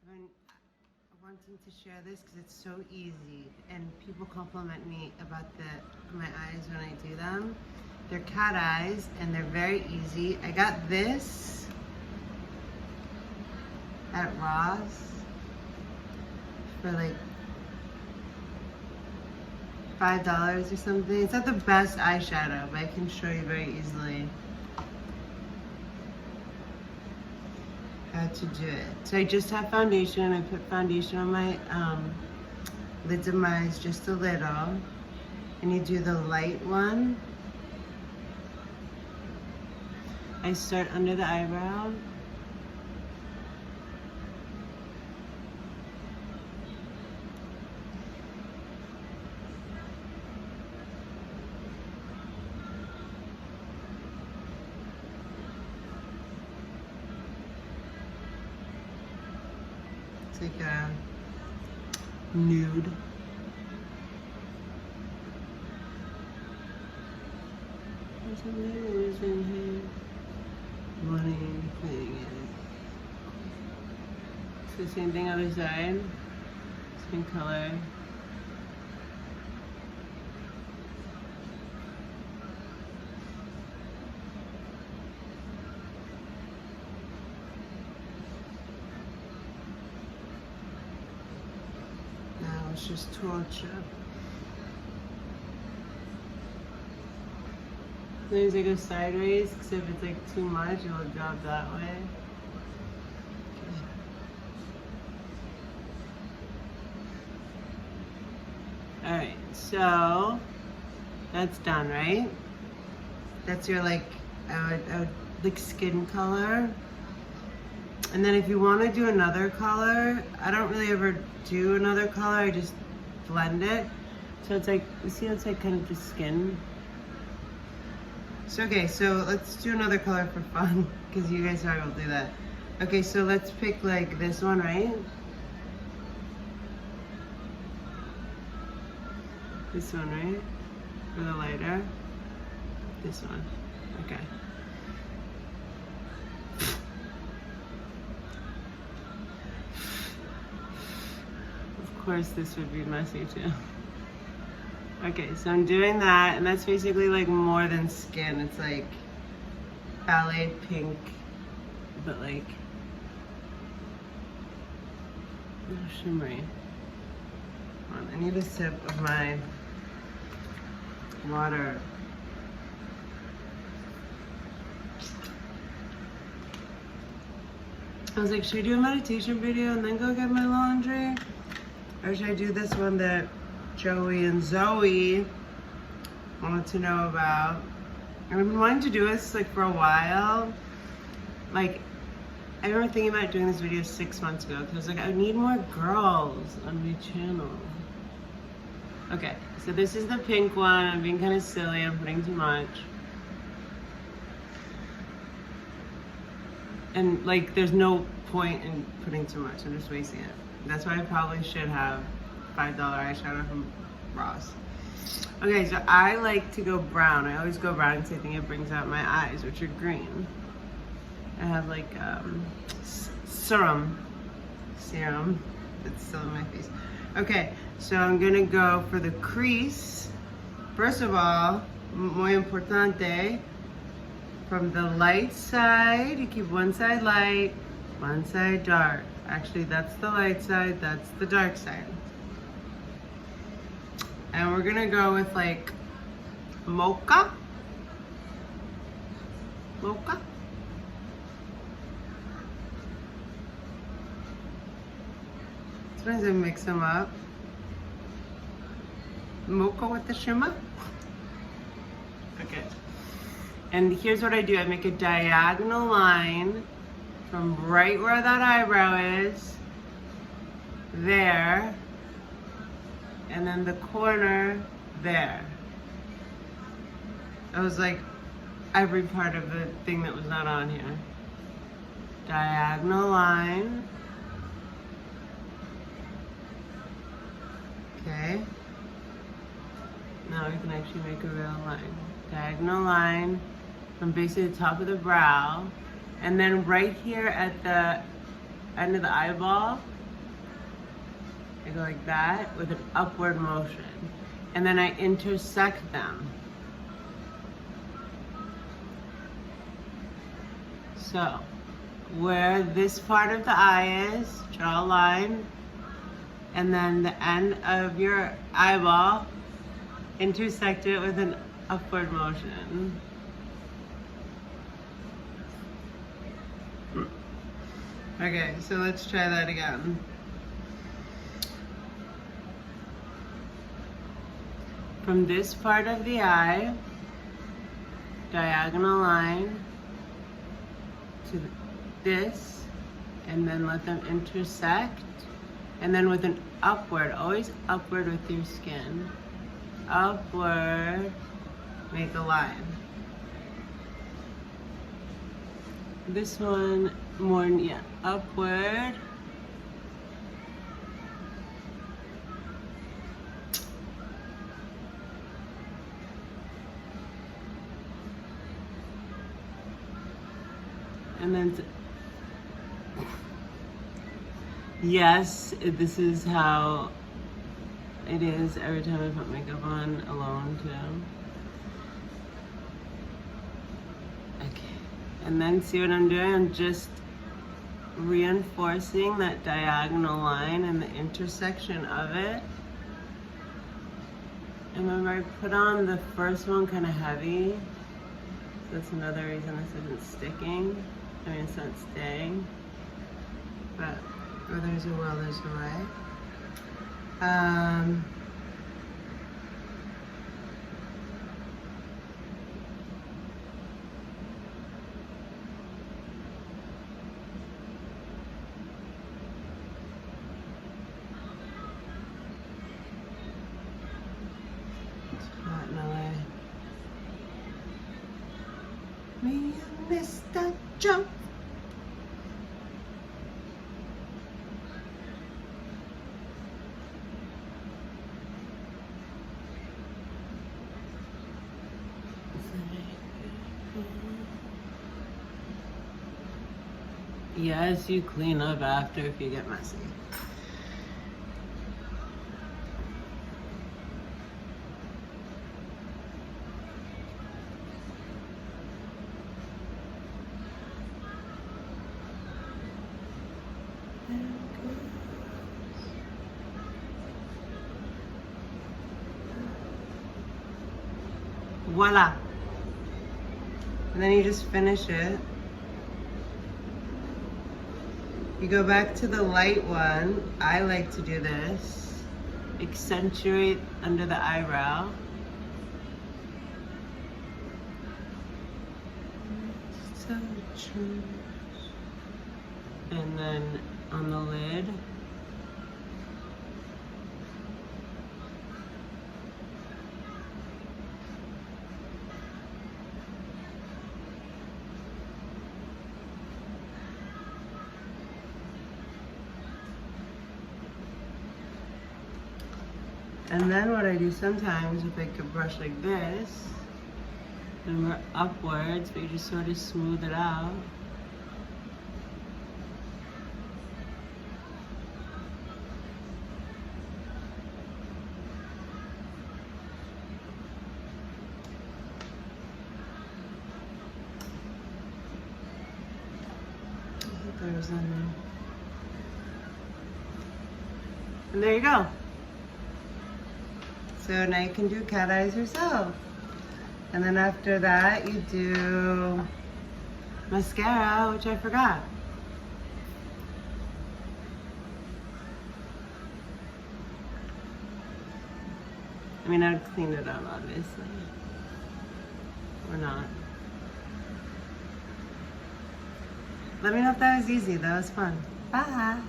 I'm wanting to share this because it's so easy, and people compliment me about my eyes when I do them. They're cat eyes, and they're very easy. I got this at Ross for like $5 or something. It's not the best eyeshadow, but I can show you very easily how to do it. So I just have foundation. I put foundation on my lids of my eyes just a little, and you do the light one. I start under the eyebrow. It's like a nude. There's some layers in here. Money thing. It's the same thing other side. Same color. Now it's just torture. Sometimes I go sideways, because if it's like too much, it'll drop that way. Okay. Alright, so that's done, right? That's your like, I would like skin color. And then if you want to do another color, I don't really ever do another color, I just blend it. So it's like, you see it's like kind of just skin. So okay, so let's do another color for fun, because you guys know I will do that. Okay, so let's pick like this one, right? This one, right? For the lighter. This one, okay. Of course this would be messy too. Okay, so I'm doing that, and that's basically like more than skin. It's like ballet pink, but like shimmery. Hold on, I need a sip of my water. I was like, should I do a meditation video and then go get my laundry? Or should I do this one that Joey and Zoe wanted to know about? And I've been wanting to do this like for a while. Like, I remember thinking about doing this video 6 months ago, because I was like, I need more girls on my channel. Okay, so this is the pink one. I'm being kind of silly, I'm putting too much. And like, there's no point in putting too much, I'm just wasting it. That's why I probably should have $5 eyeshadow from Ross. Okay, so I like to go brown. I always go brown because I think it brings out my eyes, which are green. I have like serum that's still in my face. Okay, so I'm gonna go for the crease. First of all, muy importante, from the light side, you keep one side light, one side dark. Actually, that's the light side, that's the dark side. And we're gonna go with like mocha. Mocha. Sometimes I mix them up. Mocha with the shimmer. Okay. And here's what I do. I make a diagonal line from right where that eyebrow is, there, and then the corner there. It was like every part of the thing that was not on here. Diagonal line. Okay. Now we can actually make a real line. Diagonal line from basically the top of the brow. And then right here at the end of the eyeball, I go like that with an upward motion. And then I intersect them. So, where this part of the eye is, draw a line, and then the end of your eyeball, intersect it with an upward motion. Okay, so let's try that again. From this part of the eye, diagonal line to this, and then let them intersect, and then with an upward, always upward with your skin. Upward, make a line. This one more, yeah, upward. And then, yes, this is how it is every time I put makeup on alone too. Okay, and then see what I'm doing? I'm just reinforcing that diagonal line and the intersection of it. And remember, I put on the first one kind of heavy. So that's another reason this isn't sticking. I mean, it's not staying. But where there's a will, there's a way. It's hot in LA. Me and Mr. Joe. Yes, you clean up after if you get messy. Voila. And then you just finish it. You go back to the light one. I like to do this. Accentuate under the eyebrow. So true. And then on the lid. And then what I do sometimes with like a brush like this, and we're upwards, but you just sort of smooth it out. I think there was on there. And there you go. So now you can do cat eyes yourself. And then after that, you do mascara, which I forgot. I mean, I'd clean it up, obviously. Or not. Let me know if that was easy. That was fun. Bye.